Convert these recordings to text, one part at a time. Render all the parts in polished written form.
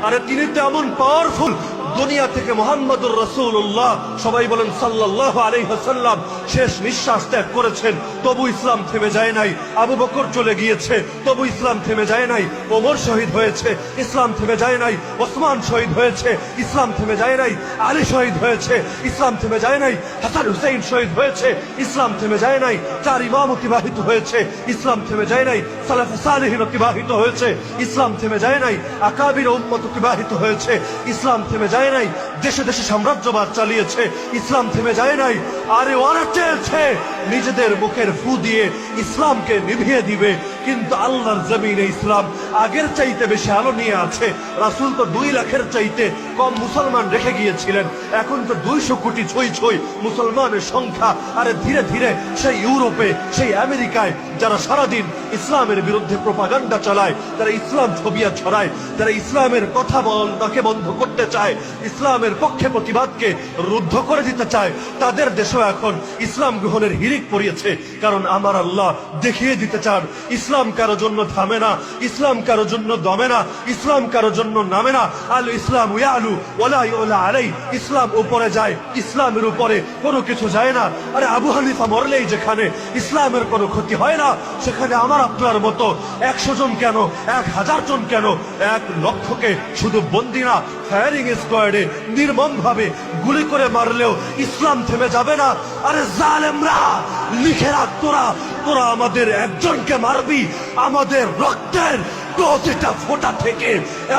আরে তিনি তো এমন পাওয়ারফুল, দুনিয়া থেকে মুহাম্মদুর রাসূলুল্লাহ সবাই বলেন সাল্লাল্লাহু আলাইহি ওয়াসাল্লাম শেষ নিঃশ্বাস ত্যাগ করেছেন, তবু ইসলাম থেমে যায় নাই। আবু বকর চলে গিয়েছে, তবু ইসলাম থেমে যায় নাই। ওমর শহীদ হয়েছে, ইসলাম থেমে যায় নাই। ওসমান শহীদ হয়েছে, ইসলাম থেমে যায় নাই। আলী শহীদ হয়েছে, ইসলাম থেমে যায় নাই। হাসান হুসাইন শহীদ হয়েছে, ইসলাম থেমে যায় নাই। চার ইমাম অতিবাহিত হয়েছে, ইসলাম থেমে যায় নাই। সালাফে সালেহিন অতিবাহিত হয়েছে, ইসলাম থেমে যায় নাই। আকাবির উম্মত অতিবাহিত হয়েছে, ইসলাম থেমে যায় নাই। দেশে দেশে সাম্রাজ্যবাদ চালিয়েছে, ইসলাম থেমে যায় নাই। আরে ওরা চেয়েছে নিজেদের মুখের ফু দিয়ে ইসলামকে নিভিয়ে দিবে, কিন্তু আল্লাহর জমিনে ইসলাম আগের চাইতে বেশি আলো নিয়ে আছে। রাসূল তো 2 লাখের চাইতে কম মুসলমান রেখে গিয়েছিলেন, এখন তো 200 কোটি ছই ছই মুসলমানের সংখ্যা। আরে ধীরে ধীরে সেই ইউরোপে, সেই আমেরিকায় যারা সারাদিন ইসলামের বিরুদ্ধে প্রোপাগান্ডা চালায়, যারা ইসলাম ছবিয়া ছড়ায়, যারা ইসলামের কথা বলাকে বন্ধ করতে চায়, ইসলামের পক্ষে প্রতিবাদকে রুদ্ধ করে দিতে চায়, তাদের দেশও এখন ইসলাম গ্রহণের হিড়িক পড়িয়েছে। কারণ আমার আল্লাহ দেখিয়ে দিতে চান ইসলাম কারো জন্য থামে না, ইসলাম কারো জন্য দমে না, ইসলাম কারো জন্য নামে না। আল ইসলাম ইয়ালু ওয়ালা ইউলা আলাই, ইসলাম উপরে যায়, ইসলামের উপরে কোনো কিছু যায় না। আরে আবু হানিফা মরলেই যেখানে ইসলামের কোনো ক্ষতি হয় না, সেখানে আমার আপনার মতো 100 জন কেন, 1000 জন কেন, 1 লক্ষকে শুধু বন্দি না, ফায়ারিং স্কোয়াডে নির্মম ভাবে গুলি করে মারলেও ইসলাম থেমে যাবে না। আরে জালেমরা, লিখে রাখ, তোরা আমাদের একজনকে মারবি, আমাদের রক্তের প্রতিটা ফোঁটা থেকে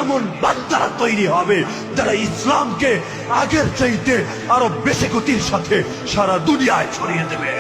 এমন বান্দারা তৈরি হবে যারা ইসলামকে আগের চাইতে আরো বেশি গতির সাথে সারা দুনিয়ায় ছড়িয়ে দেবে।